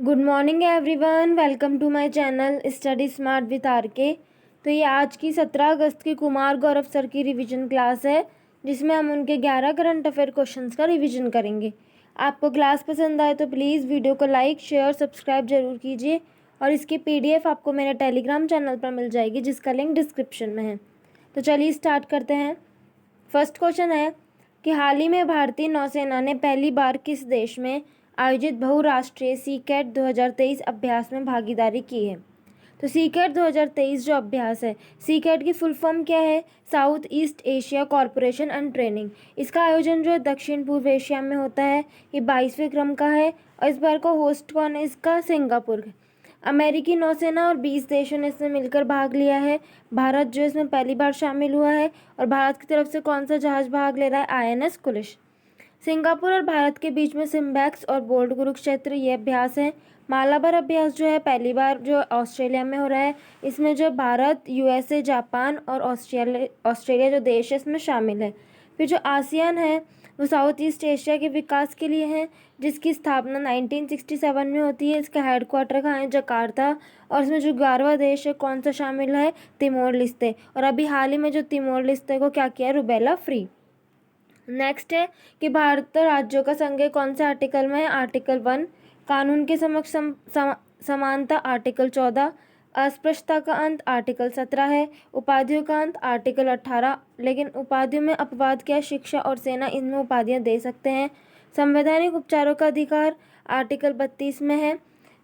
Good morning everyone, welcome to my channel study smart with RK. तो ये आज की 17 अगस्त की कुमार गौरव सर की रिवीजन क्लास है, जिसमें हम उनके 11 करंट अफेयर क्वेश्चंस का रिवीजन करेंगे। आपको क्लास पसंद आए तो प्लीज़ वीडियो को लाइक शेयर सब्सक्राइब जरूर कीजिए, और इसकी PDF आपको मेरे टेलीग्राम चैनल पर मिल जाएगी, जिसका लिंक डिस्क्रिप्शन में है। तो चलिए स्टार्ट करते हैं। फर्स्ट क्वेश्चन है कि हाल ही में भारतीय नौसेना ने पहली बार किस देश में आयोजित बहुराष्ट्रीय सी कैट 2023 अभ्यास में भागीदारी की है। तो सी कैट 2023 जो अभ्यास है, सी कैट की फुल फॉर्म क्या है? South east Asia corporation and training. इसका आयोजन जो है दक्षिण पूर्व एशिया में होता है। ये 22वें क्रम का है, और इस बार का होस्ट कौन है इसका? सिंगापुर। अमेरिकी नौसेना और 20 देशों ने इसमें मिलकर भाग लिया है। भारत जो इसमें पहली बार शामिल हुआ है, और भारत की तरफ से कौन सा जहाज भाग ले रहा है? INS कुलिश। सिंगापुर और भारत के बीच में सिम्बैक्स और बोल्ट कुरुक्षेत्र ये अभ्यास है। मालाबार अभ्यास जो है पहली बार जो ऑस्ट्रेलिया में हो रहा है। इसमें जो भारत, USA, जापान और ऑस्ट्रेलिया जो देश है इसमें शामिल है। फिर जो आसियान है वो साउथ ईस्ट एशिया के विकास के लिए है, जिसकी स्थापना 1967 में होती है। इसका हेडक्वार्टर कहाँ है? जकार्ता। और इसमें जो 11वां देश है कौन सा शामिल है? तिमोर लिस्ते। और अभी हाल ही में जो तिमोर लिस्ते को क्या किया? Rubella free. नेक्स्ट है कि भारत राज्यों का संघ कौन से आर्टिकल में है? आर्टिकल 1। कानून के समक्ष समानता आर्टिकल 14। अस्पृश्यता का अंत आर्टिकल 17 है। उपाधियों का अंत आर्टिकल 18। लेकिन उपाधियों में अपवाद क्या? शिक्षा और सेना इनमें उपाधियां दे सकते हैं। संवैधानिक उपचारों का अधिकार आर्टिकल 32 में है।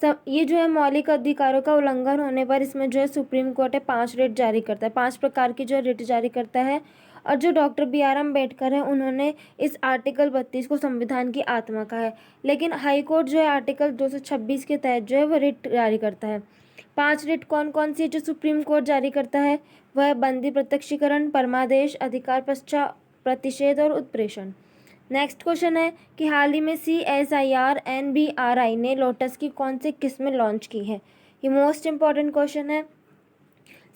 सब ये जो है मौलिक अधिकारों का उल्लंघन होने पर इसमें जो है सुप्रीम कोर्ट है 5 रिट जारी करता है, 5 प्रकार की जो रिट जारी करता है। और जो डॉक्टर BR अम्बेडकर है उन्होंने इस आर्टिकल 32 को संविधान की आत्मा कहा है। लेकिन हाई कोर्ट जो है आर्टिकल 226 के तहत जो है वह रिट जारी करता है। 5 रिट कौन कौन सी जो सुप्रीम कोर्ट जारी करता है? वह बंदी प्रत्यक्षीकरण, परमादेश, अधिकार पश्चात प्रतिषेध और उत्प्रेषण। नेक्स्ट क्वेश्चन है कि हाल ही में CSIR NBRI ने लोटस की कौन सी किस्में लॉन्च की है। ये मोस्ट इंपॉर्टेंट क्वेश्चन है।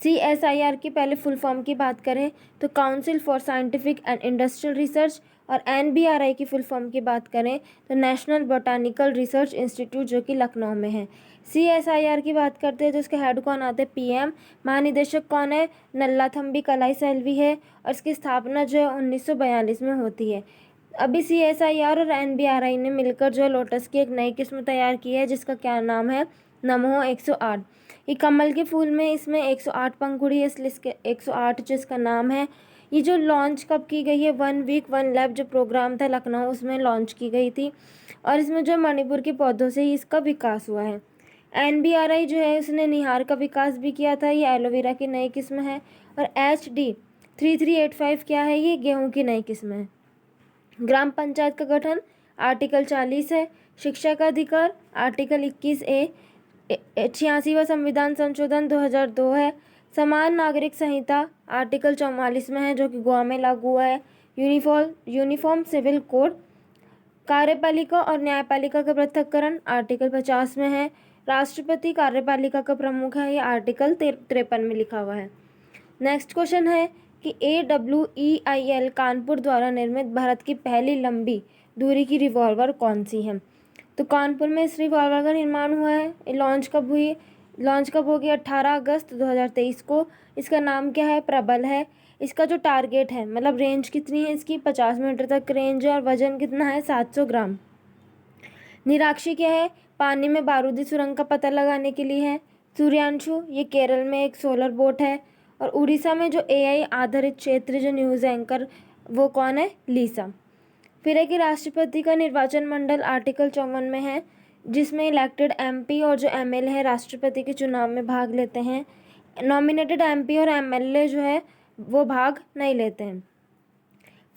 CSIR की पहले फुल फॉर्म की बात करें तो council for scientific and industrial research, और NBRI की फुल फॉर्म की बात करें तो नेशनल बोटानिकल रिसर्च इंस्टीट्यूट, जो कि लखनऊ में है। CSIR की बात करते हैं तो इसके हेड कौन आते हैं? PM। महानिदेशक कौन है? नल्लाथम्बी कलाई सेल्वी है, और इसकी स्थापना जो है 1942 में होती है। अभी CSIR और NBRI ने मिलकर जो है लोटस की एक नई किस्म तैयार की है, जिसका क्या नाम है? नमो 108। ये कमल के फूल में इसमें 108 पंखुड़ी है, इसलिए इसके 108 जिसका नाम है। ये जो लॉन्च कब की गई है? 1 वीक 1 लैब जो प्रोग्राम था लखनऊ, उसमें लॉन्च की गई थी। और इसमें जो मणिपुर के पौधों से ही इसका विकास हुआ है। NBRI जो है उसने निहार का विकास भी किया था, ये एलोवेरा की नई किस्म है। और HD 3385 क्या है? ये गेहूँ की नई किस्म है। ग्राम पंचायत का गठन आर्टिकल 40 है। शिक्षा का अधिकार आर्टिकल 21A। 86वां संविधान संशोधन 2002 है। समान नागरिक संहिता आर्टिकल 44 में है, जो कि गोवा में लागू हुआ है। Uniform civil code. कार्यपालिका और न्यायपालिका का पृथक्करण आर्टिकल 50 में है। राष्ट्रपति कार्यपालिका का प्रमुख है, ये आर्टिकल 53 में लिखा हुआ है। नेक्स्ट क्वेश्चन है कि AWEIL कानपुर द्वारा निर्मित भारत की पहली लंबी दूरी की रिवॉल्वर कौन सी है? तो कानपुर में इस रिवॉल्वर का निर्माण हुआ है। ये लॉन्च कब हुई? लॉन्च कब होगी? 18 अगस्त 2023 को। इसका नाम क्या है? प्रबल है। इसका जो टारगेट है, मतलब रेंज कितनी है इसकी? 50 मीटर तक रेंज है, और वजन कितना है? 700 ग्राम। निराक्षी क्या है? पानी में बारूदी सुरंग का पता लगाने के लिए है। सूर्यांशु ये केरल में एक सोलर बोट है। और उड़ीसा में जो AI आधारित क्षेत्र जो न्यूज़ एंकर वो कौन है? लीसा। फिर है कि राष्ट्रपति का निर्वाचन मंडल आर्टिकल 54 में है, जिसमें इलेक्टेड MP और जो MLA है राष्ट्रपति के चुनाव में भाग लेते हैं। नॉमिनेटेड MP और MLA जो है वो भाग नहीं लेते हैं।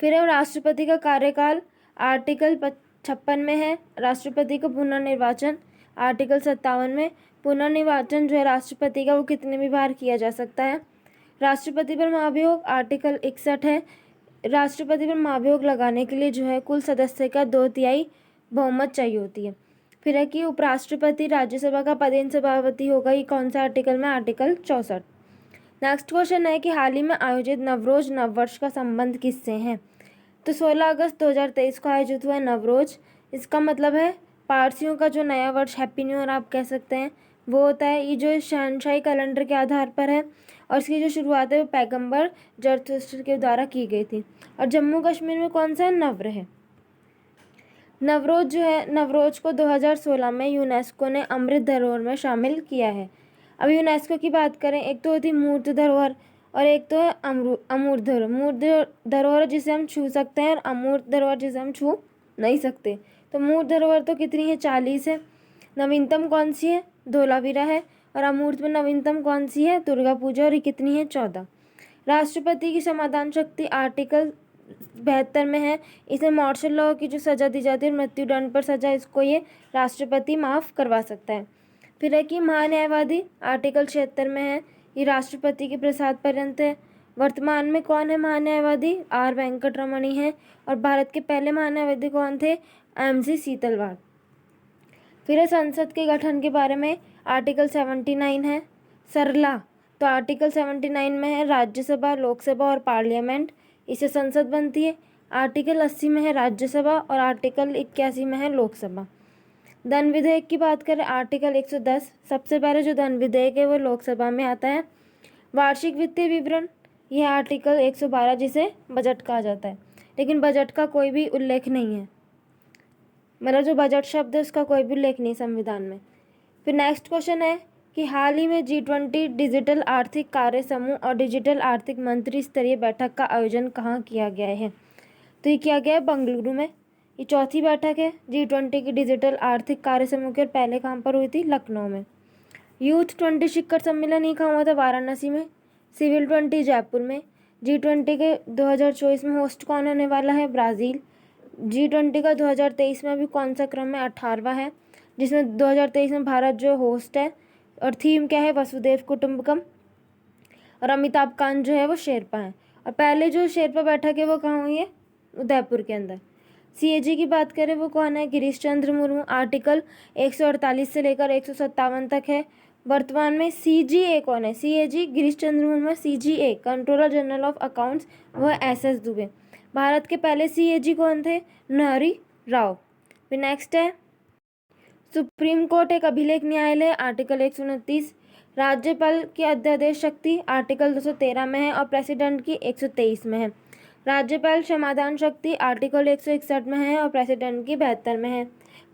फिर है राष्ट्रपति का कार्यकाल आर्टिकल 56 में है। राष्ट्रपति का पुनर्निर्वाचन आर्टिकल 57 में। पुनर्निर्वाचन जो है राष्ट्रपति का वो कितने भी बार किया जा सकता है। राष्ट्रपति पर महाभियोग आर्टिकल 61 है। राष्ट्रपति पर महाभियोग लगाने के लिए जो है कुल सदस्य का 2/3 बहुमत चाहिए होती है। फिर है कि उपराष्ट्रपति राज्यसभा का पदेन सभापति होगा, ये कौन सा आर्टिकल में? आर्टिकल 64। नेक्स्ट क्वेश्चन है कि हाल ही में आयोजित नवरोज नववर्ष का संबंध किससे है? तो 16 अगस्त 2023 को आयोजित हुआ है नवरोज। इसका मतलब है पारसियों का जो नया वर्ष हैप्पी न्यू ईयर आप कह सकते हैं वो होता है। ये जो शहनशाही कैलेंडर के आधार पर है और इसकी जो शुरुआत है वो पैगंबर जरथुस्त्र के द्वारा की गई थी। और जम्मू कश्मीर में कौन सा है? नव्र है। नवरोज जो है, नवरोज को 2016 में यूनेस्को ने अमृत धरोहर में शामिल किया है। अब यूनेस्को की बात करें, एक तो होती मूर्त धरोहर और एक तो है अमूर्त धरोहर। मूर्त धरोहर जिसे हम छू सकते हैं और अमूर्त धरोहर जिसे हम छू नहीं सकते। तो मूर्त धरोहर तो कितनी है? 40 है। नवीनतम कौन सी है? धोलावीरा है। और अमूर्त में नवीनतम कौन सी है? दुर्गा पूजा। और ये कितनी है? 14। राष्ट्रपति की समाधान शक्ति आर्टिकल 72 में है। इसे मार्शल लॉ की जो सज़ा दी जाती है मृत्युदंड पर सज़ा, इसको ये राष्ट्रपति माफ़ करवा सकता है। फिर है कि महान्यायवादी आर्टिकल 76 में है। ये राष्ट्रपति के प्रसाद पर्यंत है। वर्तमान में कौन है महान्यायवादी? आर वेंकटरमणी है। और भारत के पहले महान्यायवादी कौन थे? MC सीतलवाड़। फिर है संसद के गठन के बारे में, आर्टिकल 79 है। सरला, तो आर्टिकल 79 में है राज्यसभा, लोकसभा और पार्लियामेंट, इससे संसद बनती है। आर्टिकल 80 में है राज्यसभा और आर्टिकल 81 में है लोकसभा। धन विधेयक की बात करें, आर्टिकल 110, सबसे पहले जो धन विधेयक है वो लोकसभा में आता है। वार्षिक वित्तीय विवरण, यह आर्टिकल 112 जिसे बजट कहा जाता है, लेकिन बजट का कोई भी उल्लेख नहीं है, मतलब जो बजट शब्द है उसका कोई भी उल्लेख नहीं संविधान में। फिर नेक्स्ट क्वेश्चन है कि हाल ही में G20 डिजिटल आर्थिक कार्य समूह और डिजिटल आर्थिक मंत्री स्तरीय बैठक का आयोजन कहाँ किया गया है? तो ये किया गया है बेंगलुरु में। ये चौथी बैठक है G20 की डिजिटल आर्थिक कार्य समूह की, और पहले कहाँ पर हुई थी? लखनऊ में। यूथ 20 शिखर सम्मेलन ये कहाँ हुआ था? वाराणसी में। सिविल 20 जयपुर में। G20 के 2024 में होस्ट कौन होने वाला है? ब्राज़ील। G20 का 2023 में अभी कौन सा क्रम है? 18वां है, जिसमें 2023 में भारत जो होस्ट है। और थीम क्या है? वसुदेव कुटुंबकम। और अमिताभ कांत जो है वो शेरपा हैं। और पहले जो शेरपा बैठक है वो कहाँ हुई है? उदयपुर के अंदर। CAG की बात करें वो कौन है? गिरीश चंद्र मुर्मू। आर्टिकल 148 से लेकर 157 तक है। वर्तमान में CGA कौन है? CAG Girish Chandra Murmu. CGA controller general of accounts वो है SS दुबे। भारत के पहले CAG कौन थे? नरहरि राव। फिर नेक्स्ट है सुप्रीम कोर्ट एक अभिलेख न्यायालय, आर्टिकल 129। राज्यपाल की अध्यादेश शक्ति आर्टिकल 213 में है और प्रेसिडेंट की 123 में है। राज्यपाल समाधान शक्ति आर्टिकल 161 में है और प्रेसिडेंट की 72 में है।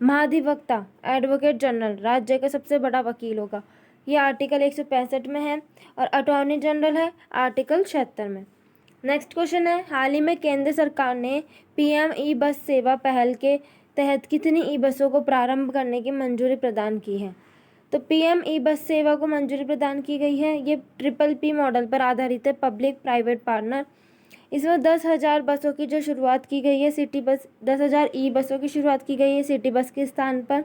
महाधिवक्ता एडवोकेट जनरल राज्य का सबसे बड़ा वकील होगा, ये आर्टिकल 165 में है। और अटॉर्नी जनरल है आर्टिकल 76 में। नेक्स्ट क्वेश्चन है हाल ही में केंद्र सरकार ने PM ई बस सेवा पहल के तहत कितनी ई बसों को प्रारंभ करने की मंजूरी प्रदान की है? तो PM ई बस सेवा को मंजूरी प्रदान की गई है। ये PPP मॉडल पर आधारित है, पब्लिक प्राइवेट पार्टनर। इसमें 10,000 बसों की जो शुरुआत की गई है, सिटी बस 10,000 ई बसों की शुरुआत की गई है सिटी बस के स्थान पर।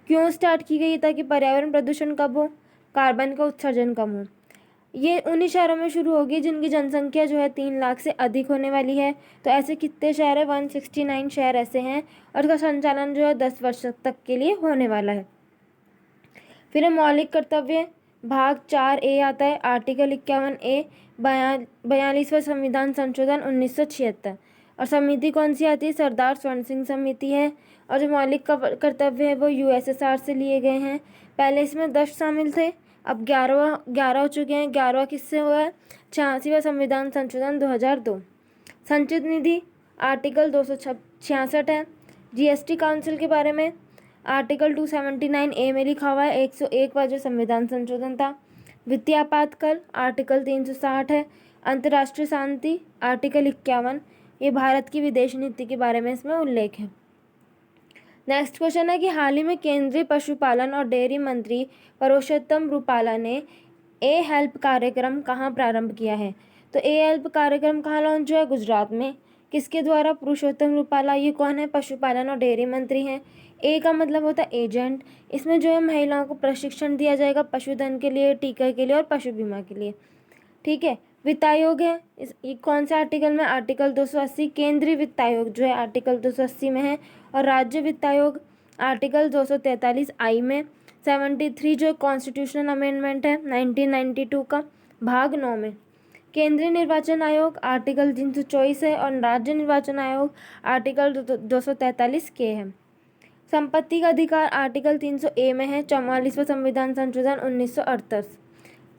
क्यों स्टार्ट की गई? ताकि पर्यावरण प्रदूषण कम हो, कार्बन का उत्सर्जन कम हो। ये उन्हीं शहरों में शुरू होगी जिनकी जनसंख्या जो है 3 लाख से अधिक होने वाली है। तो ऐसे कितने शहर है? 169 शहर ऐसे हैं और इसका संचालन जो है 10 वर्ष तक के लिए होने वाला है। फिर है मौलिक कर्तव्य, भाग 4A आता है, आर्टिकल 51A 42वां संविधान संशोधन 1976। और समिति कौन सी आती है? सरदार स्वर्ण सिंह समिति है। और जो मौलिक कर्तव्य है वो USSR से लिए गए हैं। पहले इसमें 10 शामिल थे, अब 11 हो चुके हैं। 11वां किससे हुआ है? 86वां संविधान संशोधन 2002। संचित निधि आर्टिकल 266 है। GST काउंसिल के बारे में आर्टिकल 279A में लिखा हुआ है, 101वां जो संविधान संशोधन था। वित्तीय आपातकाल आर्टिकल 360 है। अंतर्राष्ट्रीय शांति आर्टिकल 51, ये भारत की विदेश नीति के बारे में इसमें उल्लेख है। नेक्स्ट क्वेश्चन है कि हाल ही में केंद्रीय पशुपालन और डेयरी मंत्री पुरुषोत्तम रूपाला ने हेल्प कार्यक्रम कहाँ प्रारंभ किया है? तो हेल्प कार्यक्रम कहाँ लॉन्च हुआ है? गुजरात में। किसके द्वारा? पुरुषोत्तम रूपाला। ये कौन है? पशुपालन और डेयरी मंत्री हैं। ए का मतलब होता है एजेंट। इसमें जो है महिलाओं को प्रशिक्षण दिया जाएगा पशुधन के लिए, टीका के लिए और पशु बीमा के लिए। ठीक है। वित्त आयोग है, ये कौन से आर्टिकल में? आर्टिकल 280। केंद्रीय वित्त आयोग जो है आर्टिकल 280 में है। और राज्य वित्त आयोग आर्टिकल 243I में। 73 जो कॉन्स्टिट्यूशनल अमेंडमेंट है 1992 का, भाग 9 में। केंद्रीय निर्वाचन आयोग आर्टिकल 324 है और राज्य निर्वाचन आयोग आर्टिकल 243 के है। संपत्ति का अधिकार आर्टिकल 300A में है। 44वां संविधान संशोधन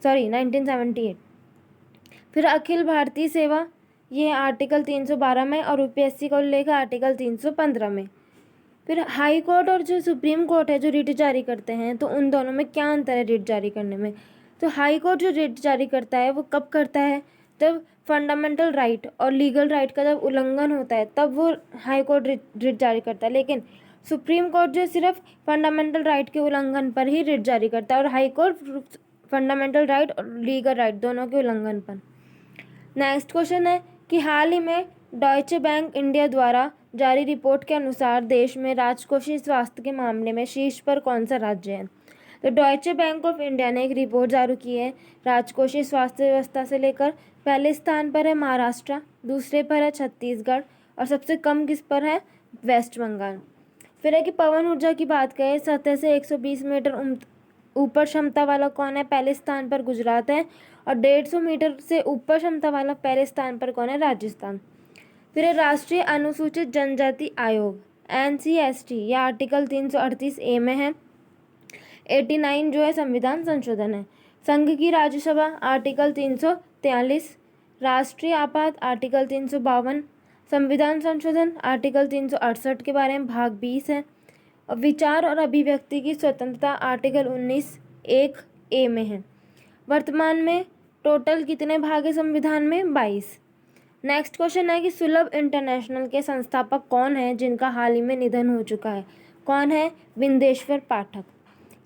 1978। फिर अखिल भारतीय सेवा, ये है आर्टिकल 312 में, और यूपीएससी का उल्लेख है आर्टिकल 315 में। फिर हाई कोर्ट और जो सुप्रीम कोर्ट है जो रिट जारी करते हैं, तो उन दोनों में क्या अंतर है रिट जारी करने में। तो हाई कोर्ट जो रिट जारी करता है वो कब करता है, जब फंडामेंटल राइट और लीगल राइट का जब उल्लंघन होता है तब वो हाई कोर्ट रिट जारी करता है। लेकिन सुप्रीम कोर्ट जो सिर्फ फंडामेंटल राइट के उल्लंघन पर ही रिट जारी करता है, और हाई कोर्ट फंडामेंटल राइट और लीगल राइट दोनों के उल्लंघन पर। नेक्स्ट क्वेश्चन है कि हाल ही में डॉयचे बैंक इंडिया द्वारा जारी रिपोर्ट के अनुसार देश में राजकोषीय स्वास्थ्य के मामले में शीर्ष पर कौन सा राज्य है। तो डॉयचे बैंक ऑफ इंडिया ने एक रिपोर्ट जारी की है राजकोषीय स्वास्थ्य व्यवस्था से लेकर। पहले स्थान पर है महाराष्ट्र, दूसरे पर है छत्तीसगढ़, और सबसे कम किस पर है, वेस्ट बंगाल। फिर है कि पवन ऊर्जा की बात करें, सतह से 120 मीटर ऊपर क्षमता वाला कौन है, पहले स्थान पर गुजरात है, और 150 मीटर से ऊपर क्षमता वाला पहले स्थान पर कौन है, राजस्थान। फिर है राष्ट्रीय अनुसूचित जनजाति आयोग NCST, ये आर्टिकल 338A में है। 89 जो है संविधान संशोधन है। संघ की राज्यसभा आर्टिकल 343, राष्ट्रीय आपात आर्टिकल 352, संविधान संशोधन आर्टिकल 368 के बारे में भाग 20 है, और विचार और अभिव्यक्ति की स्वतंत्रता आर्टिकल 19(1)A में है। वर्तमान में टोटल कितने भाग है संविधान में, 22। नेक्स्ट क्वेश्चन है कि सुलभ इंटरनेशनल के संस्थापक कौन है जिनका हाल ही में निधन हो चुका है। कौन है, बिंदेश्वर पाठक।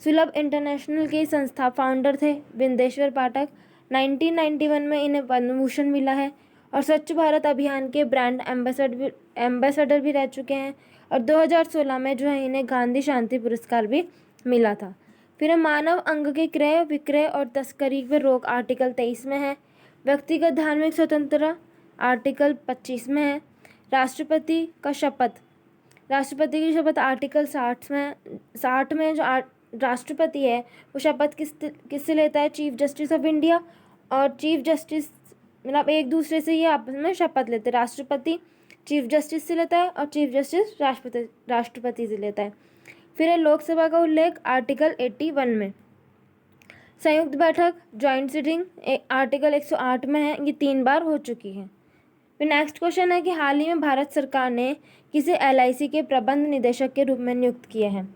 सुलभ इंटरनेशनल के संस्था फाउंडर थे बिंदेश्वर पाठक। 1991 में इन्हें पद्म भूषण मिला है, और स्वच्छ भारत अभियान के ब्रांड एम्बेसडर भी रह चुके हैं, और 2016 में जो है इन्हें गांधी शांति पुरस्कार भी मिला था। फिर मानव अंग के क्रय, विक्रय और तस्करी पर रोक आर्टिकल 23 में है। व्यक्तिगत धार्मिक स्वतंत्रता आर्टिकल 25 में है। राष्ट्रपति की शपथ आर्टिकल 60 में जो राष्ट्रपति है वो शपथ किससे लेता है, चीफ जस्टिस ऑफ इंडिया, और चीफ जस्टिस मतलब एक दूसरे से ये आपस में शपथ लेते हैं। राष्ट्रपति चीफ जस्टिस से लेता है और चीफ जस्टिस राष्ट्रपति से लेता है। फिर है लोकसभा का उल्लेख आर्टिकल 81 में। संयुक्त बैठक जॉइंट सिटिंग आर्टिकल 108 में है, ये 3 बार हो चुकी है। फिर नेक्स्ट क्वेश्चन है कि हाल ही में भारत सरकार ने किसे LIC के प्रबंध निदेशक के रूप में नियुक्त किया है।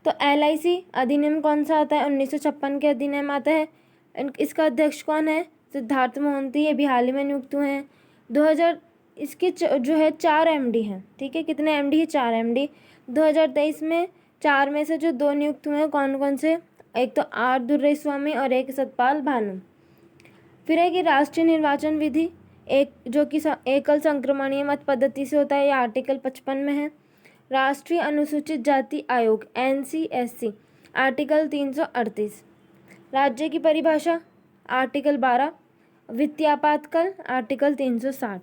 तो LIC अधिनियम कौन सा आता है, 1956 के अधिनियम आता है। इसका अध्यक्ष कौन है, सिद्धार्थ मोहंती, ये भी हाल ही में नियुक्त हुए हैं। 2000 इसके जो है 4 MD हैं, ठीक है, कितने MD है, 4 MD। 2023 में 4 में से जो 2 नियुक्त हुए हैं कौन कौन से, एक तो R दुर्रेस्वामी और एक सतपाल भानु। फिर है कि राष्ट्रीय निर्वाचन विधि जो कि एकल संक्रमणीय मत पद्धति से होता है, ये आर्टिकल 55 में है। राष्ट्रीय अनुसूचित जाति आयोग NCSC आर्टिकल 338। राज्य की परिभाषा आर्टिकल 12। वित्तीय आपातकाल आर्टिकल 360।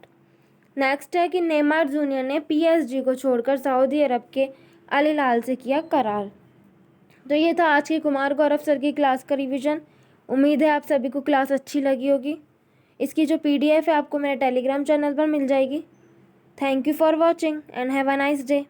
नेक्स्ट है कि नेमार जूनियर ने PSG को छोड़कर सऊदी अरब के अल हिलाल से किया करार। तो ये था आज के कुमार गौरव सर की क्लास का रिवीजन। उम्मीद है आप सभी को क्लास अच्छी लगी होगी। इसकी जो PDF है आपको मेरे टेलीग्राम चैनल पर मिल जाएगी। Thank you for watching and have a nice day.